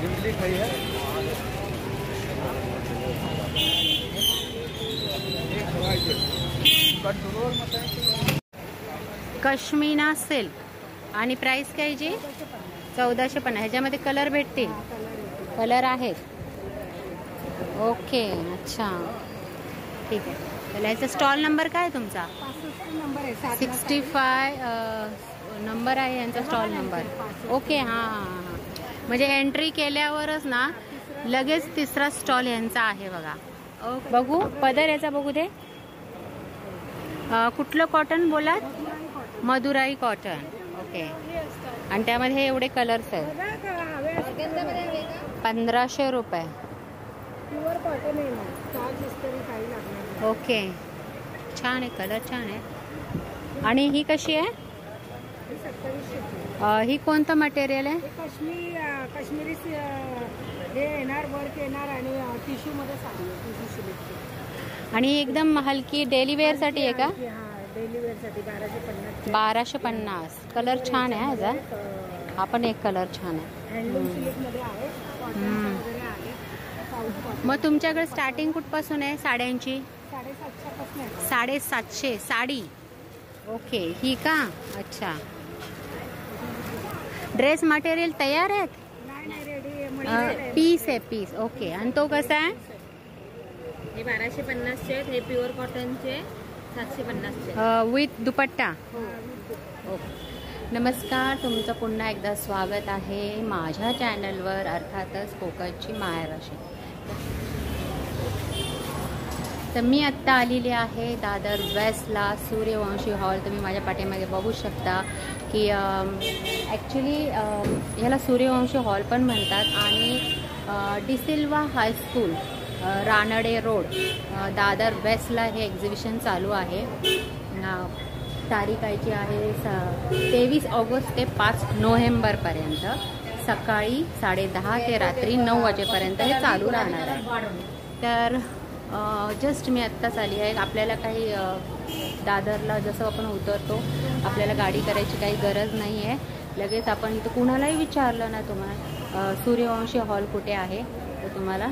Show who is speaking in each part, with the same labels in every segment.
Speaker 1: इडली खाई है।
Speaker 2: कश्मीना सिल्क आणि प्राइस काय जी 1450. ह्याच्यामध्ये कलर भेटतील, कलर आहेत. ओके, अच्छा ठीक आहे. तर ह्याचा स्टॉल नंबर काय आहे तुमचा? 65 नंबर आहे यांचा स्टॉल नंबर. ओके, हां हां हां. म्हणजे एंट्री केल्यावरच ना लगेच तिसरा स्टॉल यांचा आहे बघा. बघू पदर याचा बघू दे. कुठलं कॉटन बोलात? मदुराई कॉटन. ओके. आणि त्यामध्ये हे एवढे कलर्स आहेत. 1500 रुपये. ओके, छान आहे, कलर छान आहे. आणि ही कशी आहे? ही कोणतं मटेरियल आहे?
Speaker 3: काश्मीरी हे येणार, वर्क येणार आणि टिश्यू मध्ये साडी, टिश्यू सिल्कची.
Speaker 2: आणि एकदम हलकी डेली वेअर साठी आहे का?
Speaker 3: डेली वेअर साठी 1250.
Speaker 2: 1250. कलर छान आहे ह्याचा. हा पण एक कलर छान आहे.
Speaker 3: हँडलूम सिल्क मध्ये आहे, कॉटन वगैरे आहे.
Speaker 2: मग तुमच्याकडे स्टार्टिंग कुठपासून आहे साड्यांची?
Speaker 3: 750 पासून.
Speaker 2: 750 साडी. ओके, ही का? अच्छा. ड्रेस मटेरियल तयार आहेत?
Speaker 3: नाही, रेडी
Speaker 2: पीस आहे, पीस. ओके. आणि तो कसा आहे?
Speaker 4: हे 1250 चे. हे प्युअर कॉटनचे 750 चे
Speaker 2: विथ दुपट्टा. ओके. नमस्कार, तुमचं पुन्हा एकदा स्वागत आहे माझ्या चॅनलवर, अर्थातच कोकणची माहेरवाशी. तर मी आत्ता आलेली आहे दादर वेस्टला सूर्यवंशी हॉल. तुम्ही माझ्या पाठीमागे बघू शकता की ॲक्च्युली ह्याला सूर्यवंशी हॉल पण म्हणतात. आणि डिसिल्वा हायस्कूल, रानडे रोड, दादर वेस्टला हे एक्झिबिशन चालू आहे. तारीख याची आहे 23 ऑगस्ट ते 5 नोव्हेंबरपर्यंत. सकाळी 10:30 ते रात्री 9 वाजेपर्यंत हे चालू राहणार आहे. तर जस्ट मी आत्ताच आली आहे. आपल्याला काही दादरला जसं आपण उतरतो आपल्याला गाडी करायची काही गरज नाही आहे. लगेच आपण इथं कुणालाही विचारलं ना तुम्हाला सूर्यवंशी हॉल कुठे आहे तर तुम्हाला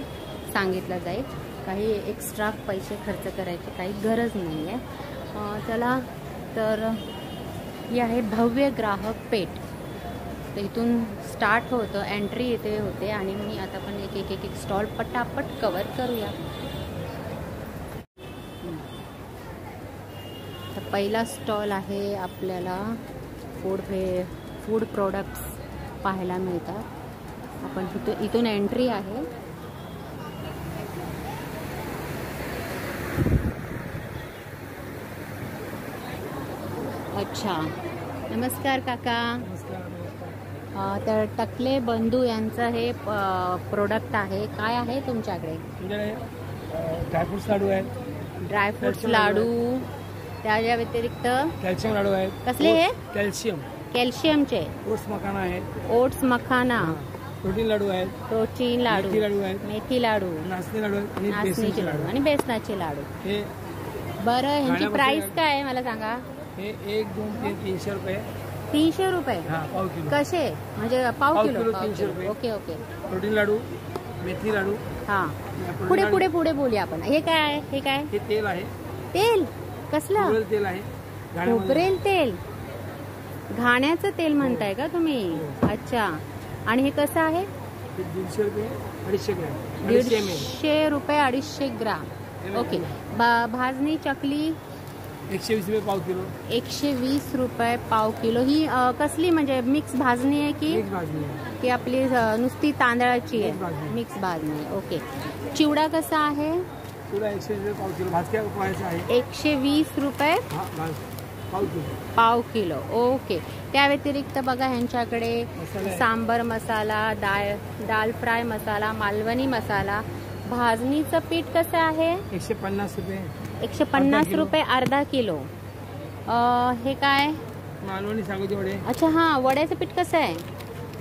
Speaker 2: सांगितलं जाईल. काही एक्स्ट्रा पैसे खर्च करायची काही गरज नाही आहे. चला, तर ही आहे भव्य ग्राहक पेठ. तर इथून स्टार्ट होतं, एंट्री इथे होते. आणि मी आता पण एक स्टॉल पटापट कवर करूया. तर पहिला स्टॉल आहे आपल्याला फूड प्रोडक्ट्स पाहायला मिळतात. आपण इथून एंट्री आहे. अच्छा, नमस्कार काका. तर टकले बंधू यांचं हे प्रोडक्ट आहे. काय आहे तुमच्याकडे?
Speaker 1: ड्रायफ्रुट्स लाडू आहेत.
Speaker 2: ड्रायफ्रुट्स लाडू, त्याच्या व्यतिरिक्त
Speaker 1: कॅल्शियम लाडू आहेत.
Speaker 2: कसले हे? कॅल्शियमचे.
Speaker 1: ओट्स मखाना आहेत.
Speaker 2: ओट्स मखाना.
Speaker 1: प्रोटीन लाडू आहेत.
Speaker 2: प्रोटीन लाडू, मेथी लाडू,
Speaker 1: नाचणी लाडू आहेत.
Speaker 2: नाचणीचे लाडू आणि बेसनाचे लाडू.
Speaker 1: हे
Speaker 2: बरं, ह्यांची प्राइस काय आहे मला सांगा?
Speaker 1: हे 1, 2, 3, 300 रुपये.
Speaker 2: 300 रुपये?
Speaker 1: पाव किलो.
Speaker 2: कसे म्हणजे पाव किलो?
Speaker 1: 300 रुपये.
Speaker 2: Okay okay.
Speaker 1: प्रोटीन लाडू, मेथी लाडू.
Speaker 2: हा, पुढे पुढे पुढे बोलूया आपण. हे काय आहे? हे काय?
Speaker 1: हे तेल आहे.
Speaker 2: तेल कसलं?
Speaker 1: तेल आहे.
Speaker 2: खोबरेल तेल, घाण्याचं तेल म्हणताय का तुम्ही? अच्छा. आणि हे कसं आहे?
Speaker 1: 150 रुपये 250 ग्रॅम.
Speaker 2: 150 रुपये 250 ग्राम. ओके. भाजणी चकली
Speaker 1: 120 रुपये पाव किलो.
Speaker 2: 120 रुपये पाव किलो. ही कसली म्हणजे मिक्स भाजणी आहे की?
Speaker 1: मिक्स भाजणी आहे.
Speaker 2: की आपली नुसती तांदळाची आहे? मिक्स भाजणी. ओके. चिवडा कसा आहे?
Speaker 1: चिवडा 120 रुपये पाव किलो. भाजक्या उपायाचा आहे
Speaker 2: 120 रुपये
Speaker 1: पाव किलो.
Speaker 2: पाव किलो. ओके. त्या व्यतिरिक्त बघा ह्यांच्याकडे सांबर मसाला, दाल फ्राय मसाला, मालवणी मसाला. भाजणीचं पीठ कसं आहे?
Speaker 1: 150 रुपये.
Speaker 2: 150 रुपये अर्धा किलो. हे काय?
Speaker 1: मालवणी सागोती वडे.
Speaker 2: अच्छा, हा, वड्याचं पीठ कसं आहे?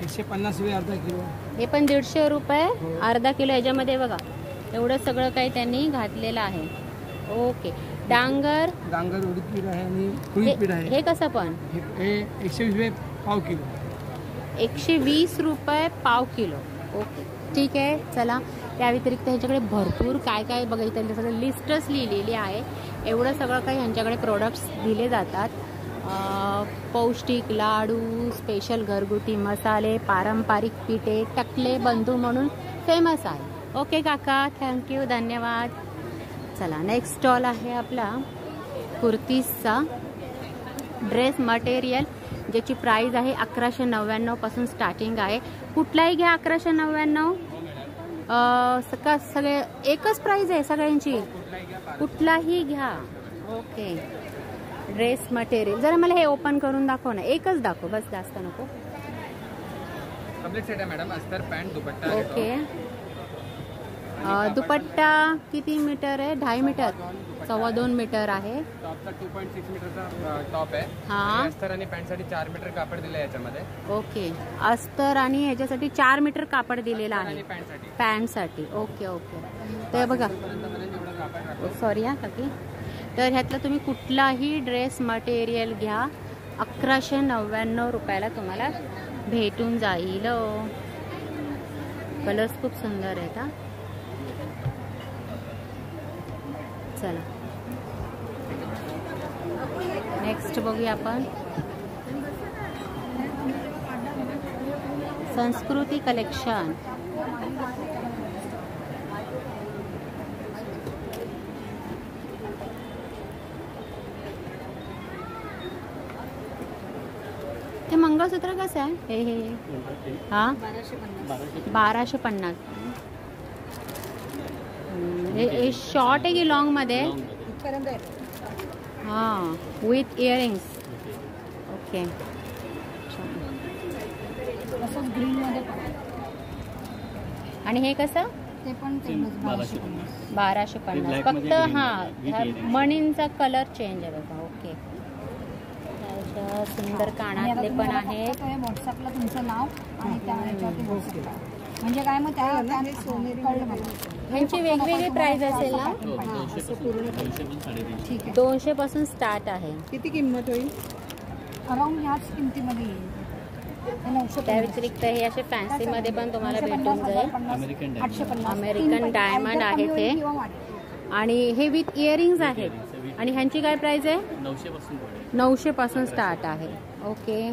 Speaker 1: 150 रुपये अर्धा किलो.
Speaker 2: हे पण 150 रुपये अर्धा किलो. ह्याच्यामध्ये बघा एवढं सगळं काही त्यांनी घातलेलं आहे. ओके. डांगर
Speaker 1: उडीद पीठ आहे आणि कुळीत पीठ आहे.
Speaker 2: हे कसं पण?
Speaker 1: हे 120 रुपये पाव किलो.
Speaker 2: 120 रुपये पाव किलो. ओके ठीक आहे. चला, त्या व्यतिरिक्त ह्याच्याकडे भरपूर काय काय बघायचं आहे, सगळं लिस्टच लिहिलेली आहे. एवढं सगळं काही ह्यांच्याकडे प्रोडक्ट्स दिले जातात. पौष्टिक लाडू, स्पेशल घरगुती मसाले, पारंपरिक पिठे, टकले बंधू म्हणून फेमस आहे. ओके काका, थँक्यू, धन्यवाद. चला, नेक्स्ट स्टॉल आहे आपला कुर्तीजचा. ड्रेस मटेरियल ज्याची प्राईस आहे 1199 पासून स्टार्टिंग आहे. कुठलाही घ्या 1199. सगळे एकच प्राईस आहे सगळ्यांची, कुठलाही घ्या. ओके, ड्रेस मटेरियल जरा मला हे ओपन करून दाखव ना, एकच दाखव बस, जास्त नको.
Speaker 1: कंप्लीट सेट आहे मॅडम, अस्तर पॅन्ट दुपट्टा.
Speaker 2: ओके, दुपट्टा किती मीटर आहे? 2.5 मीटर, 2.25 मीटर आहे.
Speaker 1: टॉपचा 2.6 मीटरचा टॉप आहे.
Speaker 2: हा,
Speaker 1: अस्तर आणि पॅन्टसाठी 4 मीटर कापड दिलं याच्यामध्ये.
Speaker 2: ओके, अस्तर आणि ह्याच्यासाठी 4 मीटर कापड दिलेला आहे
Speaker 1: आणि पॅन्टसाठी.
Speaker 2: पॅन्टसाठी. ओके ओके, तर बघा, सॉरी हा काकी. तर ह्यातलं तुम्ही कुठलाही ड्रेस मटेरियल घ्या, 1199 रुपयाला तुम्हाला भेटून जाईल. कलर्स खूप सुंदर आहेत हा. चला, नेक्स्ट बघूया आपण संस्कृती कलेक्शन. हे मंगळसूत्र कसं आहे? हे हा 1250. हे शॉर्ट आहे की लॉंग मध्ये? हां, विथ इयरिंग्स. ओके, आणि हे कसं?
Speaker 3: ते पण
Speaker 2: 1250 फक्त. हां, मणींचा कलर चेंज आहे बघा. ओके, सुंदर कानातले पण आहेत.
Speaker 3: व्हॉट्सअपला तुमचं नाव आणि त्या म्हणजे काय मग त्या सोनेरी
Speaker 2: ह्यांची वेगवेगळी प्राइस असेल ना?
Speaker 3: ठीक आहे,
Speaker 2: 200 पासून स्टार्ट आहे.
Speaker 3: किती किंमत होईल? अराउंड ह्याच किमतीमध्ये येईल.
Speaker 2: त्या व्यतिरिक्त हे असे फॅन्सी मध्ये पण तुम्हाला भेटून जाईल.
Speaker 3: 850
Speaker 2: अमेरिकन डायमंड आहे ते, आणि हे विथ इयरिंग्स आहेत. आणि ह्यांची काय प्राइस आहे? 900 पासून स्टार्ट आहे. ओके,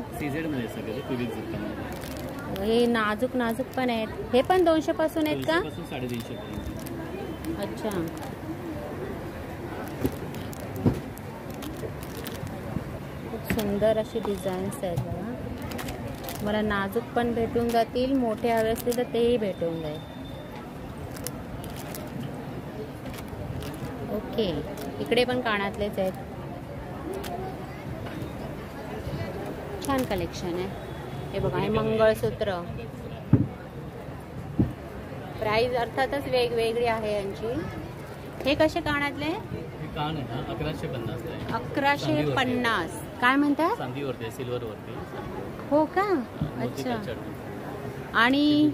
Speaker 2: हे नाजूक नाजूक पण आहेत. हे पण 200 पासून आहेत का?
Speaker 5: 350.
Speaker 2: अच्छा, खूप सुंदर अशी डिझाईन्स आहेत बघा. मला नाजूक पण भेटून जातील, मोठे हवे असतील तर तेही भेटून जाईल. ओके, इकडे पण कानातलेच आहेत. छान कलेक्शन आहे. हे बघा, हे मंगळसूत्र. प्राइस अर्थातच वेगवेगळी आहे यांची. हे कसे कानातले?
Speaker 5: कान आहे 1150.
Speaker 2: 1150. काय म्हणता?
Speaker 5: चांदीवरती, सिल्वर वरती.
Speaker 2: हो का? अच्छा. आणि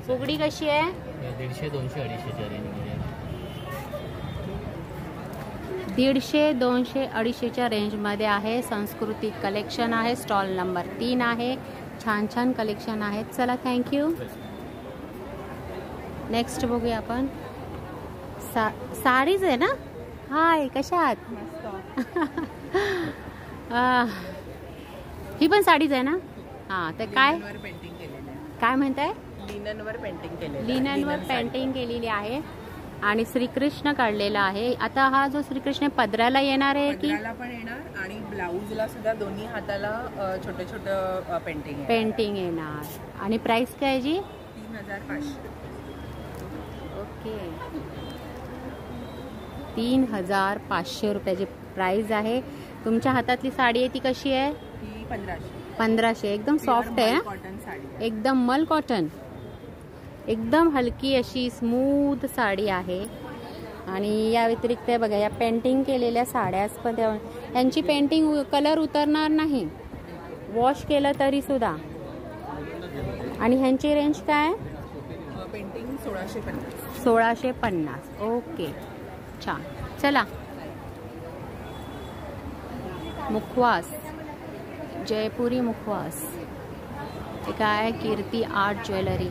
Speaker 2: फुगडी कशी आहे?
Speaker 5: 150, 200, 250च्या रेंजमध्ये.
Speaker 2: 150, 200, 250च्या रेंजमध्ये आहे. संस्कृती कलेक्शन आहे. स्टॉल नंबर 3 आहे. छान छान कलेक्शन आहेत. चला, थँक्यू. नेक्स्ट बघूया आपण. साडीज आहे ना? हाय, कशा आहात? ही पण साडीज आहे ना? हां, तर काय काय म्हणताय?
Speaker 6: लिननवर पेंटिंग केलेली.
Speaker 2: लिननवर पेंटिंग केलेली आहे आणि श्रीकृष्ण काढलेला आहे. आता हा जो श्रीकृष्ण पदराला येणार आहे की?
Speaker 6: पदराला पण येणार आणि ब्लाऊजला सुद्धा दोन्ही हाताला छोटे छोटे
Speaker 2: पेंटिंग येणार. आणि प्राइस काय आहे जी?
Speaker 6: 3500.
Speaker 2: ओके, 3500 रुपयाची प्राइस आहे. तुमच्या हातातली साडी आहे ती कशी आहे?
Speaker 6: ही
Speaker 2: 1500. एकदम सॉफ्ट आहे,
Speaker 6: कॉटन साडी,
Speaker 2: एकदम मल कॉटन, एकदम हलकी अशी स्मूथ साडी आहे. आणि या व्यतिरिक्त बघा, या पेंटिंग केलेल्या साड्याच पण यांची पेंटिंग कलर उतरणार नाही, वॉश केलं तरी सुद्धा. आणि ह्यांची रेंज काय?
Speaker 6: पेंटिंग 1650.
Speaker 2: 1650. ओके, छान. चला, मुखवास, जयपुरी मुखवास. हे काय? कीर्ती आर्ट ज्वेलरी.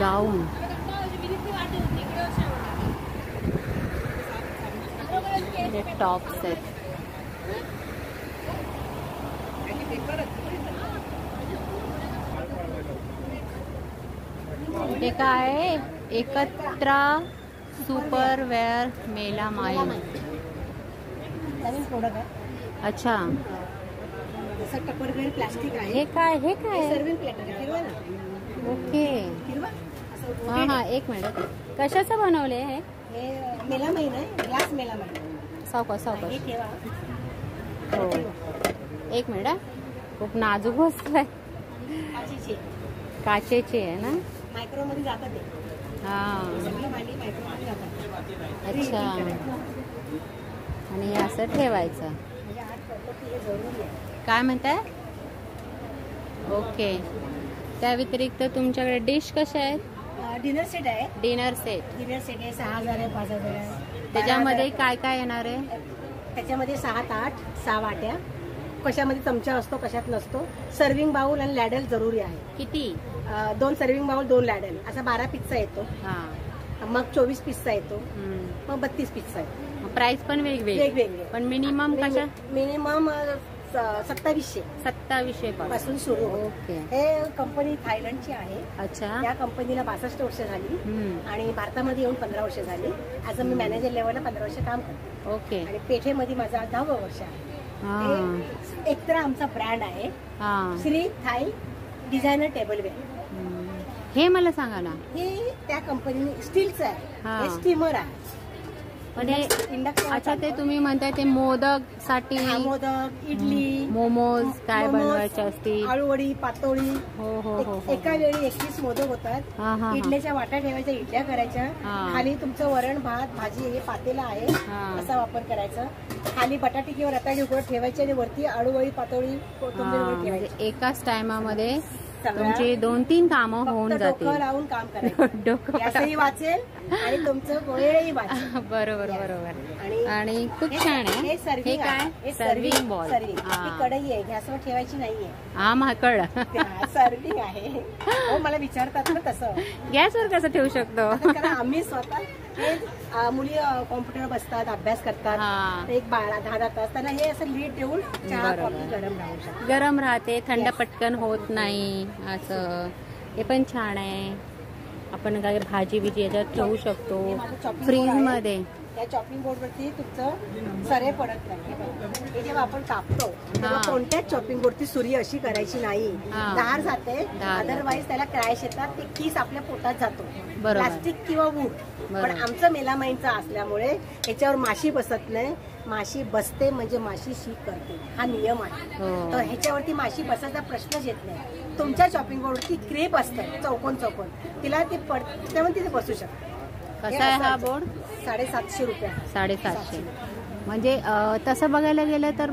Speaker 2: गाऊन. हे टॉप्स आहेत. हे काय आहे? एकत्रा सुपर वेअर मेला माईल.
Speaker 3: नवीन प्रोडक्ट आहे.
Speaker 2: अच्छा,
Speaker 3: जसं टपरवेअर प्लास्टिक आहे.
Speaker 2: हे काय? हे काय?
Speaker 3: सर्विंग प्लेट आहे. फिरवा ना.
Speaker 2: ओके.
Speaker 3: फिरवा. असं
Speaker 2: हा हा, एक मिनिट. कशाचं बनवले हे?
Speaker 3: हे मेलामाईन आहे. ग्लास मेलामाईन.
Speaker 2: सावकाश सावकाश.
Speaker 3: हे ठेवा.
Speaker 2: हो, एक मिनिट. खूप नाजूक वस्तू आहे.
Speaker 3: काचेची.
Speaker 2: काचेची आहे ना?
Speaker 3: मायक्रोमध्ये जातात ते.
Speaker 2: हा,
Speaker 3: सगळी भांडी मायक्रोमध्ये जातात.
Speaker 2: अच्छा. आणि हे असं ठेवायचं.
Speaker 3: म्हणजे आत पडलं की हे जरुरी आहे.
Speaker 2: काय म्हणताय? ओके. त्या व्यतिरिक्त तुमच्याकडे डिश कशा आहेत?
Speaker 3: डिनर सेट आहे.
Speaker 2: Dinner set.
Speaker 3: डिनर सेट आहे. 6,000 आहे, 5,000 आहे.
Speaker 2: त्याच्यामध्ये काय काय येणार आहे?
Speaker 3: त्याच्यामध्ये 6 ताट, 6 वाट्या. कशामध्ये चमचा असतो, कशात नसतो. सर्विंग बाउल आणि लॅडल जरुरी आहे.
Speaker 2: किती?
Speaker 3: 2 सर्विंग बाउल, 2 लॅडल. असा 12 पीसचा येतो.
Speaker 2: हा.
Speaker 3: मग 24 पीसचा येतो.
Speaker 2: हम्म.
Speaker 3: मग 32 पीसचा येतो.
Speaker 2: प्राइस पण वेगवेगळी.
Speaker 3: वेगवेगळे.
Speaker 2: पण मिनिमम कशा?
Speaker 3: मिनिमम 2700
Speaker 2: 2700
Speaker 3: पासून सुरू होतो.
Speaker 2: ओके.
Speaker 3: हे कंपनी थायलंडची आहे.
Speaker 2: अच्छा.
Speaker 3: या कंपनीला 62 वर्ष झाली
Speaker 2: हम्म.
Speaker 3: आणि भारतामध्ये येऊन 15 वर्ष झाली. आज मी मॅनेजर लेवलला 15 वर्ष काम करते.
Speaker 2: ओके.
Speaker 3: आणि पेठेमध्ये माझा 10वं वर्ष आहे.
Speaker 2: हा.
Speaker 3: हे एकतर आमचा ब्रँड आहे
Speaker 2: हा.
Speaker 3: Shree Thai designer tableware.
Speaker 2: Hmm. हे मला सांगा ना.
Speaker 3: हे त्या कंपनीने स्टीलचं आहे.
Speaker 2: हा.
Speaker 3: हे स्टीमर आहे.
Speaker 2: पण हे
Speaker 3: इंडक्शन.
Speaker 2: अच्छा, ते तुम्ही म्हणताय ते मोदक साठी,
Speaker 3: मोदक, इडली,
Speaker 2: मोमोज काय
Speaker 3: मोमोज,
Speaker 2: बनवायचे असतील.
Speaker 3: आळूवडी, पातोळी.
Speaker 2: हो हो हो हो.
Speaker 3: एका वेळी 21 मोदक होतात.
Speaker 2: हा हा.
Speaker 3: इडल्याच्या वाट्या ठेवायच्या, इडल्या करायच्या.
Speaker 2: हा.
Speaker 3: खाली तुमचं वरण भात भाजी हे पातेला आहे
Speaker 2: हा.
Speaker 3: असा वापर करायचा. खाली बटाटे किंवा रताळी उकडत ठेवायचे आणि वरती आळूवडी, पातोळी, कोथिंबीर वगैरे
Speaker 2: म्हणजे
Speaker 3: ठेवायची.
Speaker 2: एकाच टायमामध्ये
Speaker 3: सगळ्या
Speaker 2: तुमची 2-3 कामं होऊन
Speaker 3: फक्त डोकं
Speaker 2: जातील.
Speaker 3: लावून काम करायचं.
Speaker 2: डोकं
Speaker 3: गॅसही वाचेल आणि तुमचं वेळही वाचेल.
Speaker 2: बरोबर बरोबर.
Speaker 3: आणि
Speaker 2: आणि खूप
Speaker 3: हे-
Speaker 2: छान आहे.
Speaker 3: हे
Speaker 2: हे
Speaker 3: सर्विंग
Speaker 2: काय?
Speaker 3: आहे.
Speaker 2: Serving bowl.
Speaker 3: सर्विंग.
Speaker 2: हा.
Speaker 3: ही कढई आहे, गॅसवर ठेवायची नाहीये.
Speaker 2: हा, कळलं.
Speaker 3: सर्विंग आहे. हो, मला विचारतात ना तसं.
Speaker 2: गॅसवर कसं ठेवू शकतो?
Speaker 3: कारण आम्ही स्वतः हे मुली कॉम्प्युटर बसतात, अभ्यास करतात.
Speaker 2: हा.
Speaker 3: एक 12-10 तास त्यांना हे असं लीड ठेवून चहा
Speaker 2: बरोबर.
Speaker 3: कॉफी गरम राहू शकतो.
Speaker 2: गरम राहते, थंड
Speaker 3: Yes.
Speaker 2: पटकन होत नाही असं. हे पण छान आहे. आपण काय भाजी बिजी याच्यात ठेवू शकतो.
Speaker 3: हे माझं chopping
Speaker 2: फ्रीज
Speaker 3: board आहे.
Speaker 2: मध्ये.
Speaker 3: त्या चॉपिंग बोर्ड वरती तुमचं सरे पडत नाही. हे जेव्हा आपण कापतो तेव्हा
Speaker 2: हा.
Speaker 3: कोणत्याच चॉपिंग बोर्डची सुरी अशी करायची नाही.
Speaker 2: हा.
Speaker 3: धार जाते.
Speaker 2: धार
Speaker 3: अदरवाईज त्याला क्रॅश येतात. ते कीस आपल्या पोटात जातो.
Speaker 2: बरोबर.
Speaker 3: प्लास्टिक किंवा वूड.
Speaker 2: बरोबर.
Speaker 3: पण आमचं मेलामाईनचं असल्यामुळे याच्यावर माशी बसत नाही. माशी बसते म्हणजे माशी शी करते, हा नियम आहे.
Speaker 2: हो.
Speaker 3: तर ह्याच्यावरती माशी बसायचा प्रश्नच येत नाही. तुमच्या चॉपिंग बोर्डवरती क्रेप असतं चौकोन चौकोन, तिला ती त्यामुळे तिथे बसू शकते.
Speaker 2: कसा आहे हा बोर्ड?
Speaker 3: 750 रुपये.
Speaker 2: 750. म्हणजे तसं बघायला गेलं तर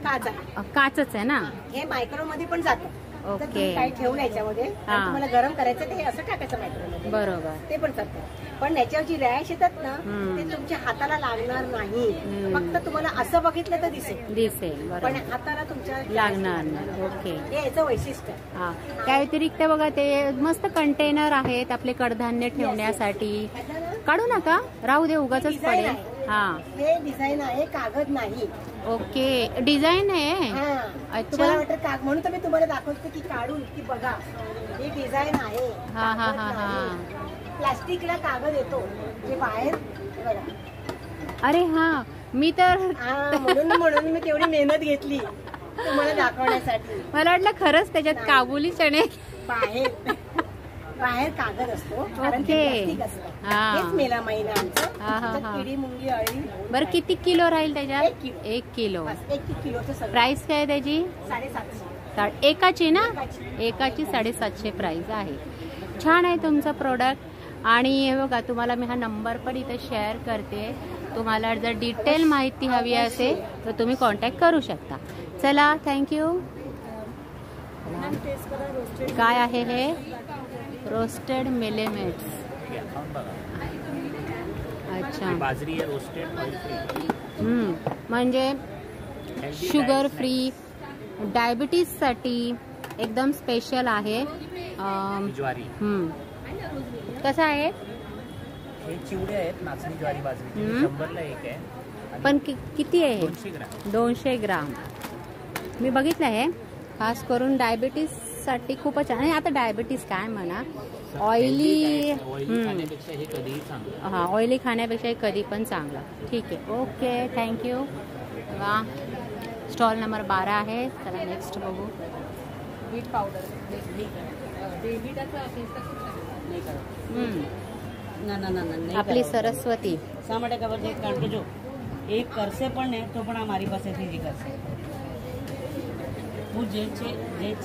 Speaker 3: काच आहे.
Speaker 2: काचच आहे ना?
Speaker 3: हे मायक्रो मध्ये पण जातं.
Speaker 2: ओके.
Speaker 3: तर तुम्ही काही ठेवून याच्यामध्ये
Speaker 2: हा.
Speaker 3: आणि तुम्हाला गरम करायचं ते हे असं टाकायचं मायक्रोमध्ये.
Speaker 2: बरोबर.
Speaker 3: ते पण चालतं. पण याच्यावरची रॅश येतात ना
Speaker 2: हम्म.
Speaker 3: ते तुमच्या हाताला लागणार नाही.
Speaker 2: हम्म.
Speaker 3: फक्त तुम्हाला असं बघितलं तर दिसेल,
Speaker 2: दिसेल.
Speaker 3: पण
Speaker 2: बरोबर.
Speaker 3: हाताला तुमच्या
Speaker 2: लागणार नाही. ओके.
Speaker 3: हे याचं वैशिष्ट्य आहे.
Speaker 2: हा. त्या व्यतिरिक्त बघा ते मस्त कंटेनर आहेत आपले कडधान्य ठेवण्यासाठी.
Speaker 3: ह्याचं ना
Speaker 2: काढू नका, राहू दे, उगाच
Speaker 3: डिझाईन
Speaker 2: पडेल.
Speaker 3: आहे.
Speaker 2: हा.
Speaker 3: हे डिझाईन आहे, कागद नाही.
Speaker 2: ओके. डिझाईन आहे.
Speaker 3: हा.
Speaker 2: अच्छा.
Speaker 3: तुम्हाला वाटतं काग म्हणून तर मी तुम्हाला दाखवते की काढून की बघा ही डिझाईन आहे.
Speaker 2: हा हा
Speaker 3: कागद
Speaker 2: हा हा.
Speaker 3: नाही. प्लास्टिकला कागद येतो जे बाहेर हे बघा.
Speaker 2: अरे हा, मी तर
Speaker 3: हा, म्हणून मी तेवढी मेहनत घेतली तुम्हाला दाखवण्यासाठी.
Speaker 2: मला वाटलं खरंच त्याच्यात काबुली चणे.
Speaker 3: बाहेर कागद असतो कारण ते
Speaker 2: ओके.
Speaker 3: प्लास्टिक असतं.
Speaker 2: हा.
Speaker 3: हेच मेलामाईन आहे आमचं.
Speaker 2: हा, हा,
Speaker 3: त्याच्यात
Speaker 2: हा.
Speaker 3: किडी मुंगी अळी
Speaker 2: बरं किती किलो राहील त्याच्यात?
Speaker 3: 1 किलो.
Speaker 2: 1 किलो.
Speaker 3: बस 1 किलोचं सगळं.
Speaker 2: प्राइस काय आहे त्याची?
Speaker 3: 750.
Speaker 2: एकाची ना?
Speaker 3: एकाची.
Speaker 2: एकाची 750 प्राइस आहे. छान आहे तुमचं प्रोडक्ट. आणि हे बघा, तुम्हाला मी हा नंबर पण इथे शेअर करते. तुम्हाला जर डिटेल माहिती हवी असेल तर तुम्ही कॉन्टॅक्ट करू शकता. चला, थँक्यू. काय आहे हे? रोस्टेड मिलेमेट्स. अच्छा.
Speaker 5: बाजरी आहे रोस्टेड.
Speaker 2: म्हणजे शुगर फ्री, डायबिटीजसाठी एकदम स्पेशल आहे.
Speaker 5: ज्वारी.
Speaker 2: कसं आहे?
Speaker 5: हे चिवडे आहेत नाचणी ज्वारी बाजरी,
Speaker 2: हम्म.
Speaker 5: 100ला एक आहे.
Speaker 2: पण किती आहे?
Speaker 5: 200 ग्रॅम.
Speaker 2: 200 ग्राम. मी बघितलं आहे, खास करून डायबिटीससाठी खूपच छान. आणि आता डायबिटीस काय म्हणा, ऑइली
Speaker 5: खाण्यापेक्षा हे कधीही चांगलं.
Speaker 2: हां, ऑइली खाण्यापेक्षा हे कधी पण चांगलं. ठीक आहे, ओके, थँक्यू. वा, स्टॉल नंबर 12 आहे. चला नेक्स्ट बघू.
Speaker 4: बीट पावडर
Speaker 2: आपली सरस्वती.
Speaker 7: શા માટે ખબર છે? કારણ કે જો એક કરશે પણ ને તો પણ આ મારી પાસેથી જ કરશે. હું જે છે એ જ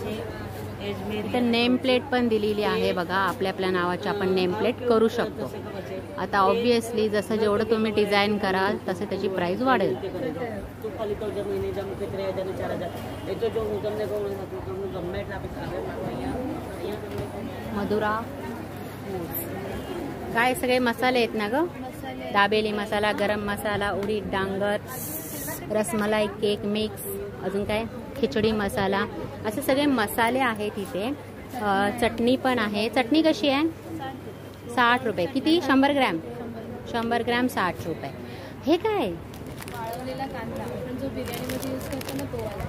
Speaker 7: મેં
Speaker 2: इथे नेम प्लेट पण दिलेली आहे बघा. आपल्या आपल्या नावाची आपण नेम प्लेट करू शकतो. आता ऑब्विसली जसं जेवढं तुम्ही डिझाईन कराल तसे त्याची प्राइस वाढेल.
Speaker 7: તું ખાલી તો જે મહિને જ મૂકે 3000 ને 4000 એ તો જો હું તમને કહું ને તો હું ગમે એટલા આપણે કાગળ નાખો અહીંયા તમને
Speaker 2: मधुरा. काय सगळे मसाले आहेत ना ग? दाबेली मसाला, गरम मसाला, उडीद डांगर, रसमलाई केक मिक्स, अजून काय खिचडी मसाला, असे सगळे मसाले आहेत इथे. चटणी पण आहे. चटणी कशी आहे? 60 रुपये. किती? 100 ग्रॅम. 100 ग्रॅम 60 रुपये. हे काय?
Speaker 4: वाळवलेला कांदा आपण जो बिर्याणीमध्ये यूज करतो ना तो वाला.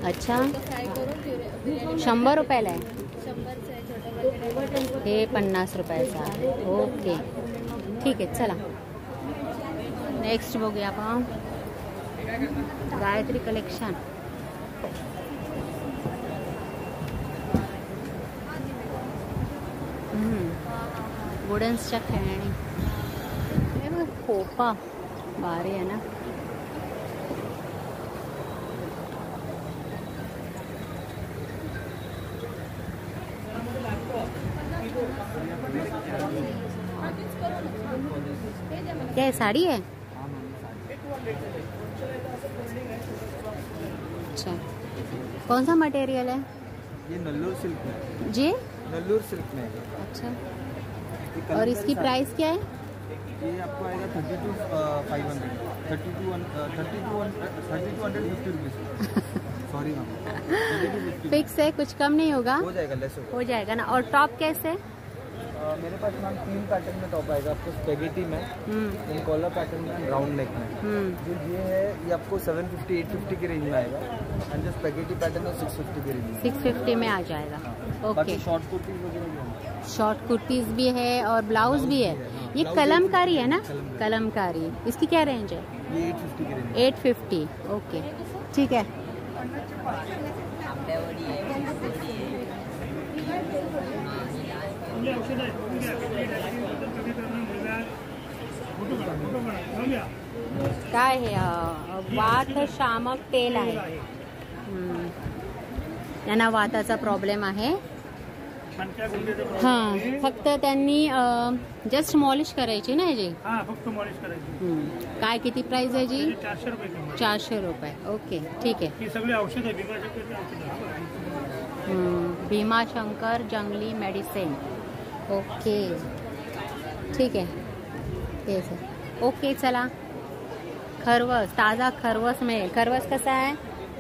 Speaker 2: अच्छा,
Speaker 4: फ्राय करून
Speaker 2: 100 रुपयाला आहे.
Speaker 4: 100चं आहे छोटं पॅकेट.
Speaker 2: हे 50 रुपयाचं आहे. ओके, ठीक आहे. चला नेक्स्ट बघूया आपण. गायत्री कलेक्शन. वुडन्सच्या खेळणी. हे बघ, खोपा भारी आहे ना. क्या है? साड़ी है? अच्छा, कौन सा मटेरियल है?
Speaker 1: ये नल्लूर सिल्क में.
Speaker 2: जी,
Speaker 1: नल्लूर सिल्क में.
Speaker 2: अच्छा. और इसकी प्राइस क्या है?
Speaker 1: ये आपको आएगा 32,500. 32,150 रुपीज़. Sorry ma'am.
Speaker 2: फिक्स है, कुछ कम नहीं होगा?
Speaker 1: हो जाएगा, लेस होगा.
Speaker 2: हो जाएगा ना. और टॉप कैसे?
Speaker 1: मेरे पास मैम 3 पैटर्न में टॉप आएगा आपको. स्पेगेटी में, इन कॉलर पैटर्न में, राउंड नेक में. जो ये है ये आपको 750 850 की रेंज में आएगा. एंड जो स्पेगेटी पैटर्न है 650 की रेंज में.
Speaker 2: 650 में आ जाएगा. ओके.
Speaker 1: बाकी शॉर्ट कुर्ती वगैरह भी है.
Speaker 2: शॉर्ट कुर्तीज भी है और ब्लाउज भी है. ये कलमकारी है ना? कलमकारी. इसकी क्या रेंज है?
Speaker 1: ये 850 की रेंज.
Speaker 2: 850. ओके, ठीक है. काय हे? वात शामक तेल आहे. त्यांना वाताचा प्रॉब्लेम आहे. हां, फक्त त्यांनी जस्ट मॉलिश करायची ना याची?
Speaker 8: फक्त मॉलिश करायची.
Speaker 2: काय किती प्राइस आहे जी?
Speaker 8: 400 रुपये किंमत.
Speaker 2: 400 रुपये. ओके, ठीक आहे.
Speaker 8: ही सगळी औषध आहे, भीमाशंकरची औषध.
Speaker 2: भीमाशंकर जंगली मेडिसिन. ओके, ठीक आहे. तेच आहे. ओके, चला. खरवस, ताजा खरवस मिळेल. खरवस कसा आहे?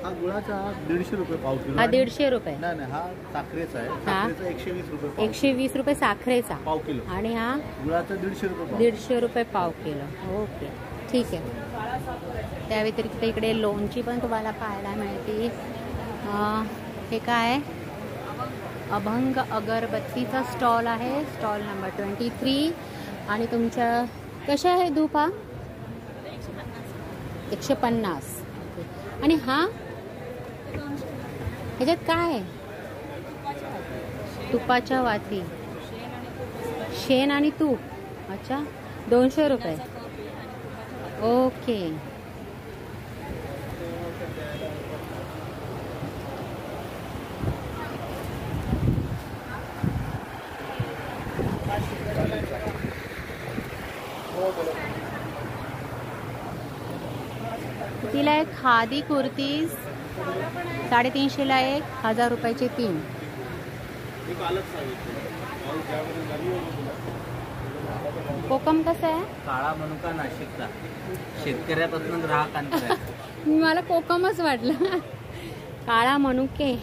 Speaker 9: हा गुळाचा 150 रुपये पाव किलो.
Speaker 2: हा 150 रुपये.
Speaker 9: नाही नाही, हा साखरेचा आहे.
Speaker 2: हा?
Speaker 9: साखरेचा 120 रुपये पाव.
Speaker 2: 120 रुपये साखरेचा
Speaker 9: पाव किलो.
Speaker 2: आणि हा
Speaker 9: गुळाचा 150 रुपये पाव.
Speaker 2: 150 रुपये पाव किलो. ओके, ठीक आहे. त्या व्यतिरिक्त इकडे लोणची पण तुम्हाला पाहायला मिळते. हे काय? अभंग अगरबत्तीचा स्टॉल आहे. Stall number 23. आणि तुमच्या कशा आहे धूप? हा 150. आणि हा ह्याच्यात काय आहे? तुपाच्या वाती, शेण आणि तूप. अच्छा, 200 रुपये. ओके. कितीला आहे? खादी कुर्तीज 350ला 1, 1000 रुपयाचे 3. कोकम कसं आहे?
Speaker 5: काळा मनुका नाशिकचा, शेतकऱ्यापासून ग्राहकांचा.
Speaker 2: मला कोकमच वाटलं. काळा मनुके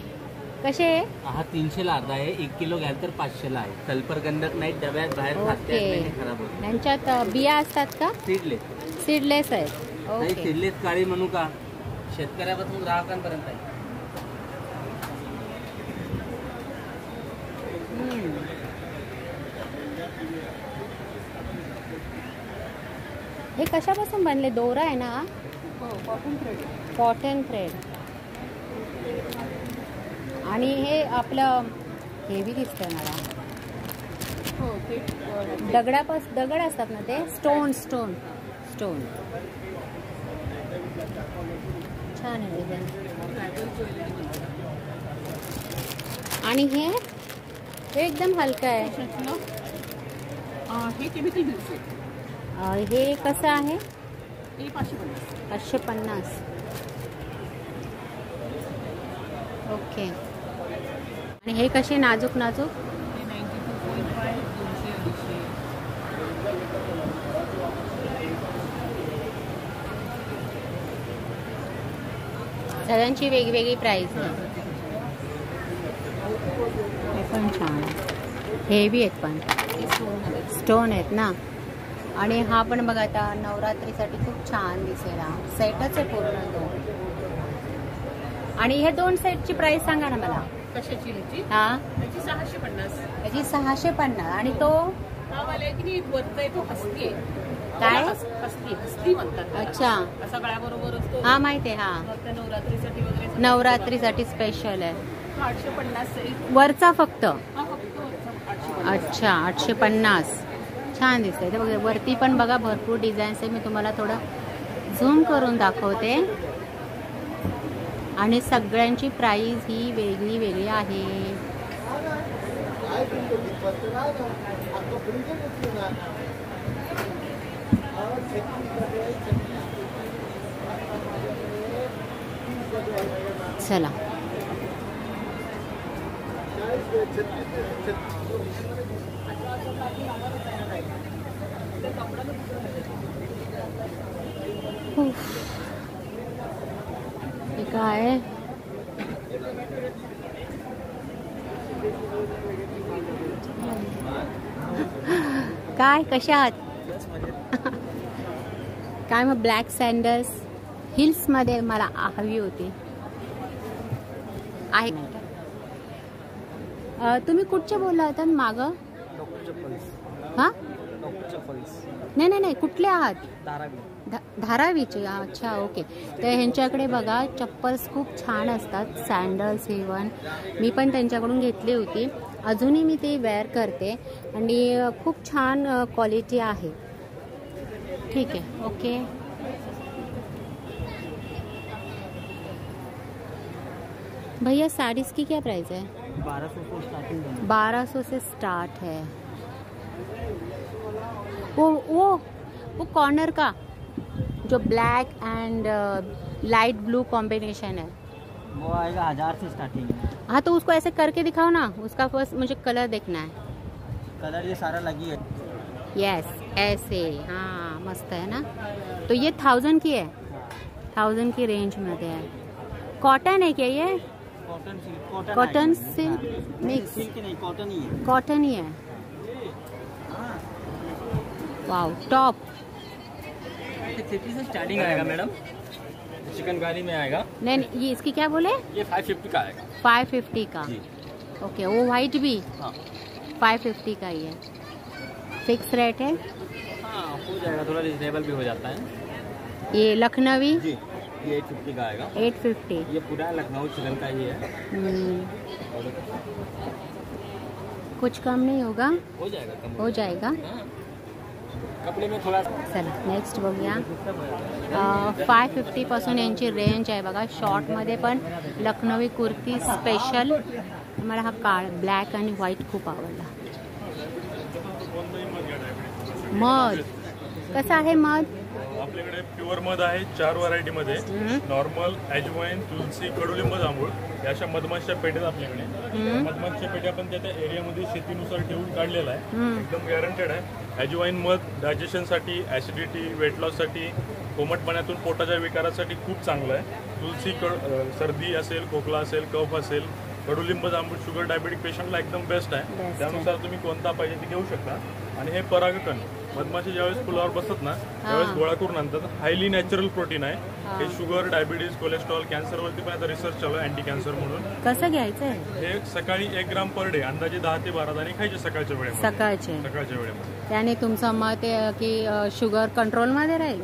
Speaker 2: कसे आहे?
Speaker 5: हा 300ला अर्धा आहे. 1 किलो घ्याल तर 500ला आहे. सल्फर गंधक नाही, डब्यात बाहेर खाते
Speaker 2: ओके.
Speaker 5: खराब होत.
Speaker 2: यांच्यात बिया असतात का?
Speaker 5: सीडलेस
Speaker 2: सीडलेस आहेत.
Speaker 5: नाही,
Speaker 2: ओके.
Speaker 5: सीडलेस काळी म्हणू का, शेतकऱ्यापासून ग्राहकांपर्यंत आहे.
Speaker 2: हे कशापासून बनले? दोरा आहे ना? Cotton thread. आणि हे आपलं हेवी दिसतंय मला. दगड असतात ना ते? स्टोन छान आहे डिझाईन. आणि हे एकदम हलकं आहे. हे कसं आहे? 550. ओके. आणि हे कसे नाजूक सगळ्यांची वेगवेगळी प्राइस आहे. हे पण छान हेवी आहेत, पण स्टोन आहेत ना. आणि हा पण बघा आता नवरात्रीसाठी खूप छान दिसेल. हा सेटच आहे पूर्ण तो. आणि हे 2 सेटची प्राइस सांगा ना मला.
Speaker 6: कशाची ह्याची?
Speaker 2: हा
Speaker 6: ह्याची 650.
Speaker 2: याची 650. आणि तो
Speaker 6: हा वाला आहे की नाही, वरचा आहे तो हस्ती आहे.
Speaker 2: काय?
Speaker 6: हस्ती म्हणतात त्याला.
Speaker 2: अच्छा.
Speaker 6: असा गळ्याबरोबर असतो.
Speaker 2: हा माहिती आहे. हा
Speaker 6: मग त्या नवरात्रीसाठी वगैरे
Speaker 2: नवरात्रीसाठी स्पेशल आहे.
Speaker 6: 850 आहे.
Speaker 2: वरचा फक्त?
Speaker 6: हा फक्त वरचा 850.
Speaker 2: अच्छा 850. छान दिसतंय. ते बघा वरती पण बघा भरपूर डिझाईन्स आहे. मी तुम्हाला थोडं झूम करून दाखवते. आणि सगळ्यांची प्राइस ही वेगळी आहे. चला हे काय? काय कशा आहात? काय मग ब्लॅक सँडल्स हिल्स मध्ये मला हवी होती. आहे तुम्ही कुठचे बोलला होता माग? हा नाही कुठले आहात? धारावीचे. अच्छा ओके. तर ह्यांच्याकडे बघा चप्पल्स खूप छान असतात, सँडल्स इवन. मी पण त्यांच्याकडून घेतली होती. अजूनही मी ते वेअर करते आणि खूप छान क्वालिटी आहे. ठीक आहे ओके. भैया साड़ीज की क्या प्राइस है?
Speaker 5: 1200 से स्टार्टिंग है.
Speaker 2: 1200 से स्टार्ट है. वो कॉर्नर का जो black end light blue combination है
Speaker 5: वो आएगा 1000 से स्टार्टिंग है.
Speaker 2: हाँ तो उसको ऐसे करके दिखाओ ना. उसका फर्स्ट मुझे कलर देखना है.
Speaker 5: कलर ये सारा लगी है.
Speaker 2: यस ऐसे. हाँ मस्त है ना. तो ये 1000 की है. 1000 की रेंज में है. कॉटन है क्या ये? Cotton silk mix.
Speaker 5: नहीं कॉटन ही है.
Speaker 2: कॉटन ही है. वाओ टॉप
Speaker 5: 50 से स्टार्टिंग आएगा मैडम. चिकनकारी में आएगा.
Speaker 2: नहीं ये इसकी क्या बोले?
Speaker 5: ये 550 का आएगा.
Speaker 2: 550 का. ओके. वो वाइट भी
Speaker 5: हाँ
Speaker 2: 550 का ही है. फिक्स रेट है?
Speaker 5: हाँ हो जाएगा, थोड़ा रिजनेबल भी हो जाता है.
Speaker 2: ये लखनवी
Speaker 5: जी ये 850 का आएगा.
Speaker 2: 850.
Speaker 5: ये पूरा लखनऊ चिकन का ही है.
Speaker 2: कुछ कम नहीं होगा?
Speaker 5: हो जाएगा कम.
Speaker 2: हो जाएगा.
Speaker 5: कपडे में थोड़ा.
Speaker 2: चला नेक्स्ट बघूया. 550 पासून यांची रेंज आहे बघा. शॉर्टमध्ये पण लखनवी कुर्ती स्पेशल. मला हा काळ ब्लॅक आणि व्हाईट खूप आवडला. मध कसं आहे मध?
Speaker 8: आपल्याकडे प्युअर मध आहे 4 व्हरायटीमध्ये. नॉर्मल, ॲजवाईन, तुलसी, कडुलिंब, जांभूळ या अशा मधमाशा पेट्या आपल्याकडे. मधमाशा पेट्या पण त्या एरियामध्ये शेतीनुसार ठेवून काढलेला आहे. एकदम गॅरंटेड आहे. ॲजवाईन मध डायजेशनसाठी, ॲसिडिटी, वेट लॉससाठी, कोमटपणातून पोटाच्या विकारासाठी खूप चांगलं आहे. तुलसी सर्दी असेल, खोकला असेल, कफ असेल, कडुलिंब जांभूळ शुगर डायबिटिक पेशंटला एकदम बेस्ट आहे.
Speaker 2: Best
Speaker 8: त्यानुसार तुम्ही कोणता पाहिजे ते घेऊ शकता. आणि हे परागकण मधमाशी ज्यावेळेस फुलावर बसतात ना त्यावेळेस गोळा करून आणतात. हायली नॅचरल प्रोटीन आहे. हे शुगर डायबिटीज कोलेस्ट्रॉल कॅन्सरवरती पण आता रिसर्च चालू आहे अँटी कॅन्सर म्हणून.
Speaker 2: कसं घ्यायचंय
Speaker 8: हे सकाळी 1 ग्राम पर डे अंदाजे 10 ते 12 दाणे खायचे सकाळच्या वेळेमध्ये. सकाळच्या वेळेमध्ये.
Speaker 2: त्याने तुमचं मत आहे की शुगर कंट्रोलमध्ये राहील.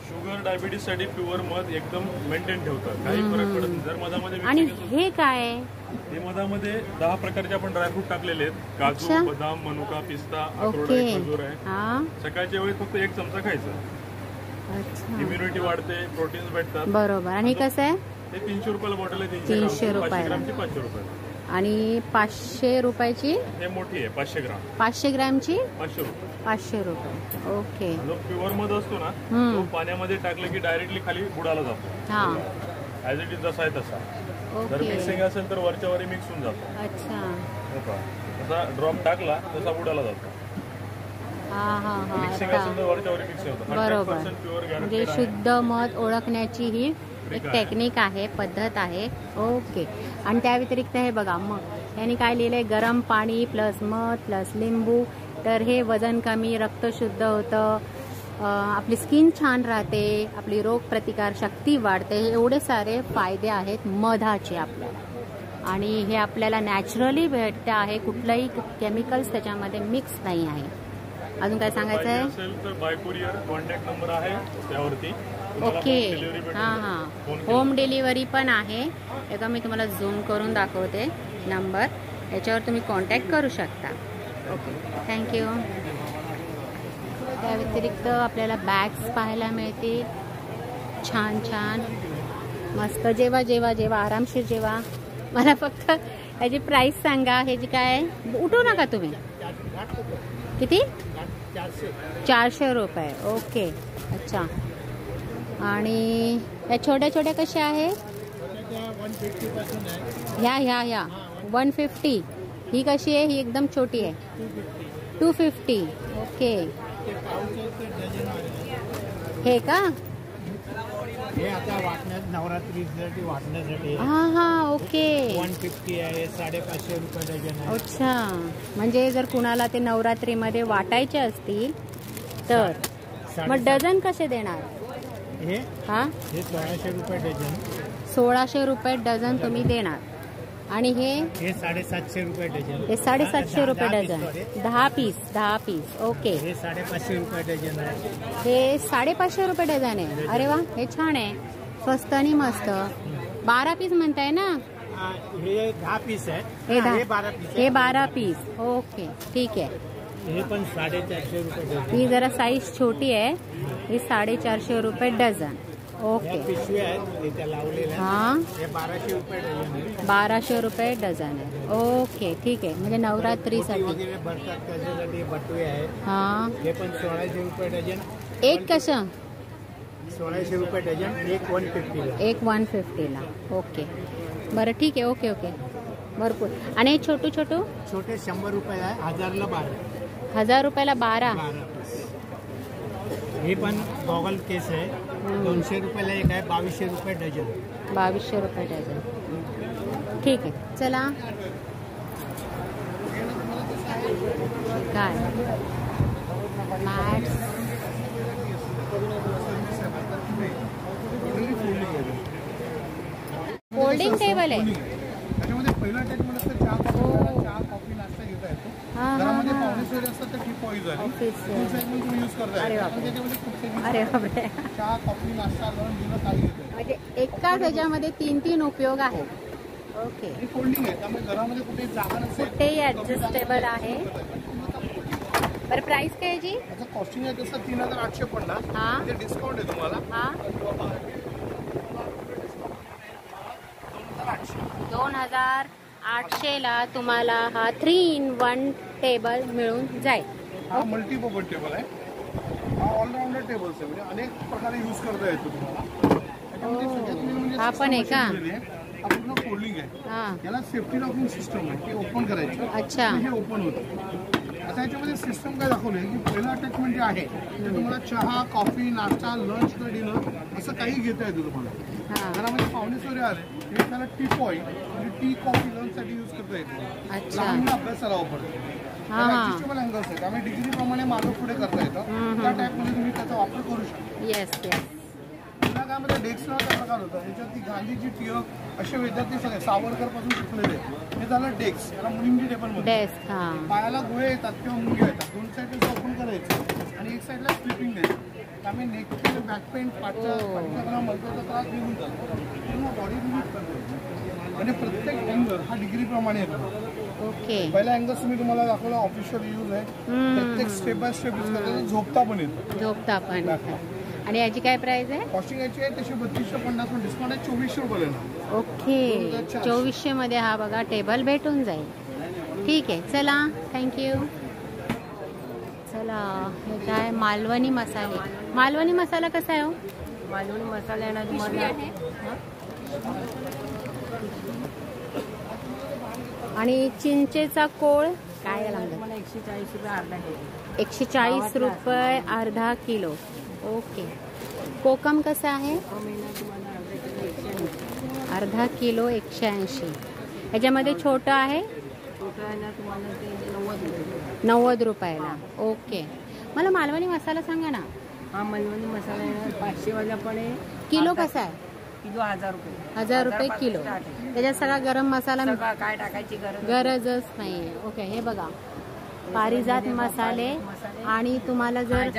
Speaker 8: शुगर डायबिटीज साठी प्युअर मध एकदम मेंटेन ठेवतं. काही फरक पडत नाही. जर मधामध्ये
Speaker 2: आणि हे काय
Speaker 8: हे मधामध्ये 10 प्रकारचे आपण ड्रायफ्रूट टाकलेले आहेत. काजू बदाम मनुका पिस्ता अक्रोड आहे खजूर आहे. सकाळच्या वेळी फक्त 1 चमचा खायचं. इम्युनिटी वाढते प्रोटीन्स भेटतात.
Speaker 2: बरोबर. आणि कसं आहे
Speaker 8: ते 300 रुपयाला बॉटल आहे.
Speaker 2: 300 रुपये
Speaker 8: 500 रुपये.
Speaker 2: आणि 500 रुपयाची
Speaker 8: हे मोठी आहे 500 ग्राम.
Speaker 2: 500 ग्रॅमची
Speaker 8: 500 रुपये.
Speaker 2: 500 रुपये. ओके.
Speaker 8: जो प्युअर मध असतो ना तो पाण्यामध्ये टाकलं की डायरेक्टली खाली बुडाला जातो. ऍज इट इज जसा आहे तसा. जर मिक्सिंग असेल तर वरच्यावर मिक्स होऊन जातो.
Speaker 2: अच्छा.
Speaker 8: तसा ड्रॉप टाकला तसा बुडाला जातो. मिक्सिंग असेल तर वरच्यावर मिक्स होतं.
Speaker 2: बरोबर.
Speaker 8: 100% प्युअर
Speaker 2: म्हणजे
Speaker 8: गॅरंटी.
Speaker 2: शुद्ध मध ओळखण्याची ही एक टेक्निक आहे पद्धत आहे. ओके. आणि त्या व्यतिरिक्त हे बघा मग यांनी काय लिहिलंय गरम पाणी प्लस मध प्लस लिंबू. तर हे वजन कमी रक्त शुद्ध होतं आपली स्किन छान राहते आपली रोग प्रतिकार शक्ती वाढते. हे एवढे सारे फायदे आहेत मधाचे आपल्याला. आणि हे आपल्याला नॅचरली भेटते आहे. कुठलंही केमिकल्स त्याच्यामध्ये मिक्स नाही आहे. अजून काय सांगायचं आहे
Speaker 8: असेल तर बाय कुरिअर कॉन्टॅक्ट नंबर आहे त्यावरती.
Speaker 2: ओके. होम डिलिव्हरी पण आहे. एका मी तुम्हाला झूम करून दाखवते नंबर. याच्यावर तुम्ही कॉन्टॅक्ट करू शकता. ओके. थँक्यू. त्या व्यतिरिक्त आपल्याला बॅग्स पाहायला मिळतील. छान छान मस्त. जेवा आरामशीर जेवा. मला फक्त याची प्राइस सांगा. ह्याची काय उठू नका तुम्ही. किती 400 रुपये. ओके. अच्छा. आणि या छोट्या छोट्या कशा आहे ह्या 150. ही कशी आहे ही एकदम छोटी आहे 250. ओके. हे का
Speaker 10: हे आता वाटण्यात नवरात्रीसाठी वाटण्यासाठी.
Speaker 2: ओके.
Speaker 10: 150 आहे 550 रुपये डझन आहे.
Speaker 2: अच्छा. म्हणजे जर कुणाला ते नवरात्रीमध्ये वाटायचे असतील तर मग डझन कसे देणार.
Speaker 10: हे 1600 रुपये डझन.
Speaker 2: 1600 रुपये डझन तुम्ही देणार. आणि हे
Speaker 10: 750 रुपये डझन.
Speaker 2: हे 750 रुपये डझन. 10 पीस. ओके.
Speaker 10: हे 550 रुपये डझन आहे.
Speaker 2: हे 550 रुपये डझन आहे. अरे वा हे छान आहे. स्वस्त आणि मस्त. 12 पीस म्हणताय ना.
Speaker 10: हे 10 पीस आहे.
Speaker 2: हे 12 पीस. ओके ठीक आहे.
Speaker 10: हे पण 450 रुपये डझन.
Speaker 2: ही जरा साईज छोटी आहे. ही 450 रुपये डझन. ओके.
Speaker 10: पिशवी आहेत लावलेल्या. हे 1200 रुपये डझन आहे.
Speaker 2: 1200 रुपये डझन आहे. ओके ठीक आहे. म्हणजे नवरात्रीसाठी
Speaker 10: भरतात त्याच्यासाठी बटवे आहे. हे पण 1600 रुपये डझन.
Speaker 2: एक कसं
Speaker 10: 1600 रुपये डझन. एक 150 ला.
Speaker 2: एक 150 ला. ओके बरं ठीक आहे. Okay okay. भरपूर. आणि छोटे
Speaker 10: 100 रुपये आहे. 1000 ला 12.
Speaker 2: 1000 रुपयाला 12.
Speaker 10: हे पण गॉगल केस आहे 200 रुपयाला एक आहे. 2200 रुपये डझन.
Speaker 2: 2200 रुपये डझन. ठीक आहे. चला काय मॅट्स फोल्डिंग टेबल आहे.
Speaker 9: त्याच्यामध्ये पहिला अटॅचमेंट असतं चहा कॉफी नाश्ता घेता येतो. घरामध्ये पाहुणे सोयरे असतात तर ती पॉईज आहे. फुल सेगमेंट तुम्ही यूज करता. त्याच्यामध्ये खूप सेगमेंट.
Speaker 2: अरे बापरे.
Speaker 9: चहा कॉफी नाश्ता गरम दिलं काही घेतो.
Speaker 2: म्हणजे एकाच ह्याच्यामध्ये 3 उपयोग आहेत. ओके.
Speaker 9: ही फोल्डिंग आहे त्यामुळे घरामध्ये कुठे जागा नसेल
Speaker 2: कुठेही ऍडजस्टेबल आहे. बरं प्राइस काय याची.
Speaker 9: त्याचं कॉस्टिंग आहे तसं 3850. ते डिस्काउंट आहे तुम्हाला.
Speaker 2: 2800 ला तुम्हाला हा 3-in-1 टेबल मिळून जाईल.
Speaker 9: हा मल्टीपर्पज टेबल आहे. हा ऑलराऊंडर टेबल आहे. म्हणजे अनेक प्रकारे यूज करता येतो तुम्हाला.
Speaker 2: हा पण आहे का.
Speaker 9: हा पूर्ण फोल्डिंग आहे. याला सेफ्टी लॉकिंग सिस्टम आहे. ते ओपन करायचं.
Speaker 2: अच्छा.
Speaker 9: हे ओपन होतं. आता याच्यामध्ये सिस्टम काय दाखवलं आहे की पहिलं अटॅचमेंट जे आहे ते तुम्हाला चहा, कॉफी, नाश्ता, लंच किंवा डिनर असं काही घेता येतं तुम्हाला. घरामध्ये पाहुणे सोयरे आले की त्याला टी पॉय म्हणजे टी, कॉफी, लंचसाठी यूज करता येते. लहान मुलं अभ्यासाला वापरतात. ॲडजस्टेबल अँगल्स आहेत, त्यामुळे डिग्रीप्रमाणे मागं पुढे करता येतं. त्या टाईपमध्ये तुम्ही त्याचा वापर करू शकता.
Speaker 2: Yes yes.
Speaker 9: पुन्हा त्यामध्ये डेस्कचा प्रकार होता. याच्यात ती गांधीजी, टिळक असे विद्यार्थी सगळे सावरकर पासून शिकलेले. हे झालं डेस्क, त्याला मुलींची टेबल म्हणतात. पायाला गोळे येतात किंवा मुंग्या येतात, दोन साईडला ओपन करायचं आणि एक साईडला स्लिपिंग द्यायचं. त्यामुळे नेक पेन, बॅक पेन, पाठचा मलकाचा त्रास निघून जातो. पूर्ण बॉडी रिलीफ करतो. म्हणजे प्रत्येक अँगल हा डिग्रीप्रमाणे येतो.
Speaker 2: ओके.
Speaker 9: पहिला अँगल मी तुम्हाला दाखवला ऑफिशियल यूज आहे. प्रत्येक स्टेप बाय स्टेप यूज करतो. झोपता पण येतो.
Speaker 2: झोपता पण. आणि याची काय प्राइस आहे?
Speaker 9: कॉस्टिंग याची आहे तशी 3250 पण डिस्काउंट आहे 2400 रुपये.
Speaker 2: ओके. 2400 मध्ये हा बघा टेबल भेटून जाईल. ठीक आहे, चला थँक्यू. चला हे काय मालवणी मसाले. मालवणी मसाला कसा आहे हो?
Speaker 3: मालवणी मसाला आहे ना तुम्हाला.
Speaker 2: आणि चिंचेचा कोळ काय लागेल?
Speaker 3: 140 रुपये अर्धा किलो.
Speaker 2: 140 रुपये अर्धा किलो. ओके. कोकम कसा आहे? अर्धा किलो 180. याच्यामध्ये छोटं आहे?
Speaker 3: छोटं आहे ना तुम्हाला ते
Speaker 2: 90 रुपयाला. ओके. मला मालवणी मसाला सांगा ना.
Speaker 3: हा मालवणी मसाला आहे 500 वाला पण आहे.
Speaker 2: किलो कसा आहे?
Speaker 3: किलो 1000 रुपये.
Speaker 2: 1000 रुपये किलो. त्याच्यात सगळा गरम मसाला
Speaker 3: काय टाकायची
Speaker 2: गरजच नाहीये. ओके. हे बघा पारिजात मसाले. आणि तुम्हाला जर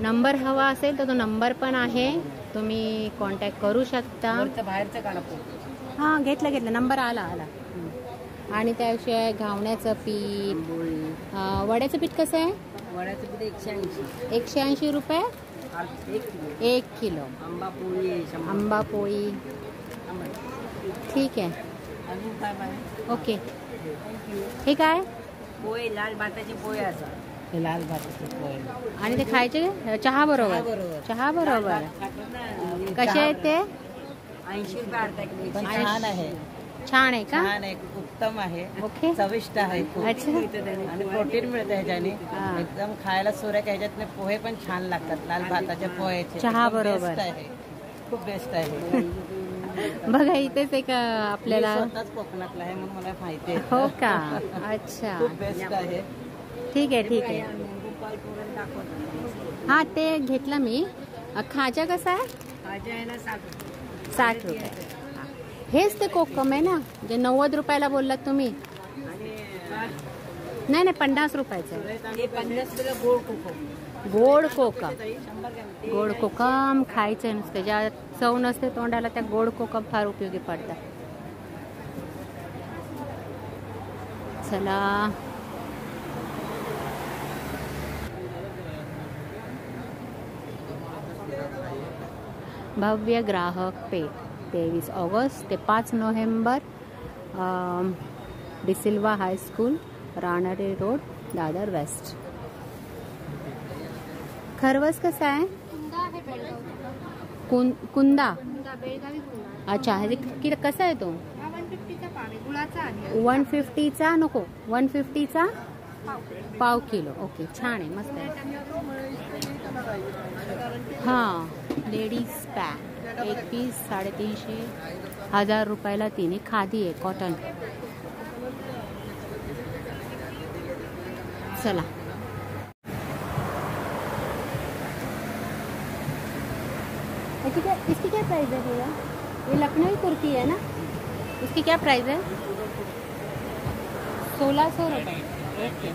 Speaker 2: नंबर हवा असेल तर तो नंबर पण आहे, तुम्ही कॉन्टॅक्ट करू शकता.
Speaker 3: बाहेरचं काढा.
Speaker 2: हां घेतलं नंबर आला. आणि त्याशिवाय घावण्याचं पीठ, वड्याचं पीठ कसं आहे?
Speaker 3: वड्याचं पीठ 180.
Speaker 2: 180 रुपये 1 किलो. आंबा पोळी. ठीक आहे. ओके. हे काय?
Speaker 3: पोहे, लाल भाताची पोहे असं. लाल भाताची पोहे.
Speaker 2: आणि ते खायचे चहा बरोबर. चहा बरोबर. कसे आहेत ते?
Speaker 3: 80 रुपये अर्धा किलो.
Speaker 6: छान आहे.
Speaker 2: छान आहे का?
Speaker 6: छान आहे, उत्तम आहे.
Speaker 2: ओके.
Speaker 6: चविष्ट आहे.
Speaker 2: अच्छा.
Speaker 6: आणि प्रोटीन मिळतं ह्याच्याने. एकदम खायला सुरेख. ह्याच्यातले पोहे पण छान लागतात. लाल भाताच्या पोह्याचे
Speaker 2: चहा बरोबर
Speaker 6: आहे. खूप बेस्ट आहे.
Speaker 2: बघा इथेच एक आपल्याला
Speaker 6: स्वतःच कोकणातला आहे म्हणून मला माहिती आहे.
Speaker 2: हो का? अच्छा.
Speaker 6: खूप बेस्ट आहे.
Speaker 2: ठीक आहे. हा ते घेतलं मी. खाजा कसा आहे?
Speaker 3: खाजा आहे ना
Speaker 2: 60 रुपये. हेच ते कोकम आहे ना जे 90 रुपयाला बोललात तुम्ही? नाही 50 रुपयाचं. गोड कोकम. गोड कोकम खायचं नसते. ज्या चव नसते तोंडाला त्या गोड कोकम फार उपयोगी पडतात. चला भव्य ग्राहक पेठ 23 ऑगस्ट ते 5 November. D'Silva high school, Ranade road, Dadar west. खरवस कसा आहे? कुंदा. अच्छा. हे कसा आहे तो? 150चा नको. 150चा पाव किलो. ओके. छान आहे, मस्त आहे. हां लेडीज पॅक 1 पीस 350. 1000 रुपयाला 3. खादी आहे, कॉटन. चला इसकी क्या प्राइस है भैया? ये लखनऊ कुर्ती है ना, इसकी क्या प्राइस है? 1600 रुपये. ओके.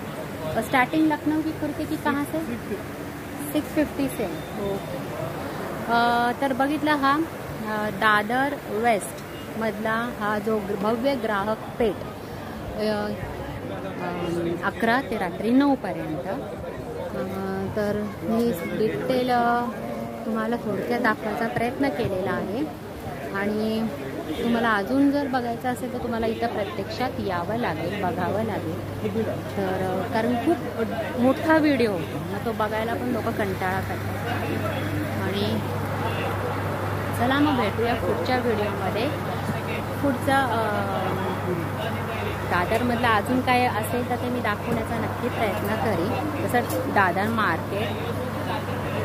Speaker 2: और स्टार्टिंग लखनऊ की कुर्ती की कहाँ से? 650 से. ओके. तर बघितला हा दादर वेस्ट मधला हा जो भव्य ग्राहक पेठ 11 ते रात्री 9 पर्यंत. तर मी डिटेल तुम्हाला थोडक्यात दाखवायचा प्रयत्न केलेला आहे. आणि तुम्हाला अजून जर बघायचं असेल तर तुम्हाला इथं प्रत्यक्षात यावं लागेल, बघावं लागेल. तर कारण खूप मोठा व्हिडिओ होतो, मग तो बघायला पण लोक कंटाळा करतात. आणि चला मग भेटूया पुढच्या व्हिडिओमध्ये. पुढचा दादरमधलं अजून काय असेल तर ते मी दाखवण्याचा नक्की प्रयत्न करीन, जसं दादर मार्केट.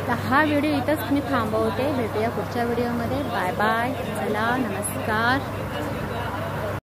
Speaker 2: तर हा व्हिडिओ इथंच मी थांबवते. भेटूया पुढच्या व्हिडिओमध्ये. Bye bye. चला, नमस्कार.